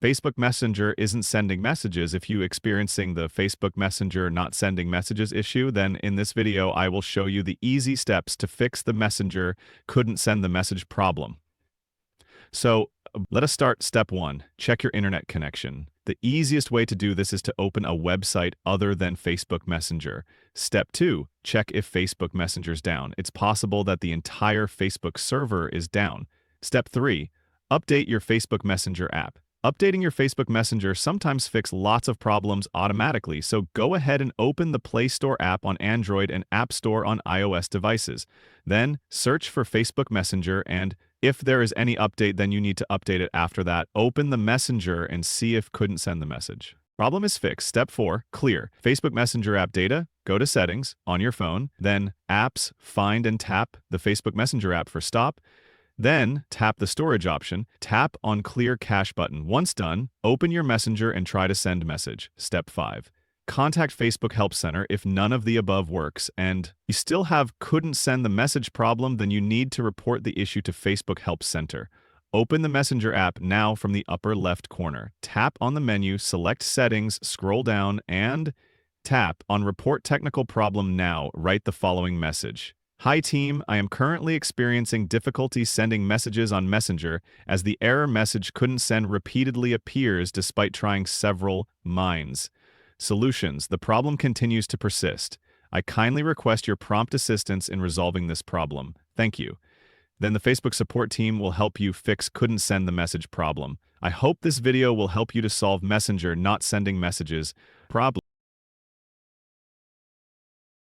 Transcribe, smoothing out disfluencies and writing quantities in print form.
Facebook Messenger isn't sending messages. If you're experiencing the Facebook Messenger not sending messages issue, then in this video, I will show you the easy steps to fix the Messenger couldn't send the message problem. So let us start step 1. Check your internet connection. The easiest way to do this is to open a website other than Facebook Messenger. Step 2. Check if Facebook Messenger's down. It's possible that the entire Facebook server is down. Step 3. Update your Facebook Messenger app. Updating your Facebook Messenger sometimes fixes lots of problems automatically, so go ahead and open the Play Store app on Android and App Store on iOS devices. Then, search for Facebook Messenger, and if there is any update, then you need to update it after that. Open the Messenger and see if couldn't send the message. Problem is fixed. Step 4. Clear Facebook Messenger app data. Go to Settings on your phone. Then, Apps, find and tap the Facebook Messenger app for stop. Then, tap the storage option, tap on Clear Cache button. Once done, open your Messenger and try to send message. Step 5. Contact Facebook Help Center if none of the above works and you still have couldn't send the message problem, then you need to report the issue to Facebook Help Center. Open the Messenger app now from the upper left corner. Tap on the menu, select Settings, scroll down, and tap on Report Technical Problem now. Write the following message. Hi team, I am currently experiencing difficulty sending messages on Messenger as the error message couldn't send repeatedly appears despite trying several minds. Solutions. The problem continues to persist. I kindly request your prompt assistance in resolving this problem. Thank you. Then the Facebook support team will help you fix couldn't send the message problem. I hope this video will help you to solve Messenger not sending messages problem.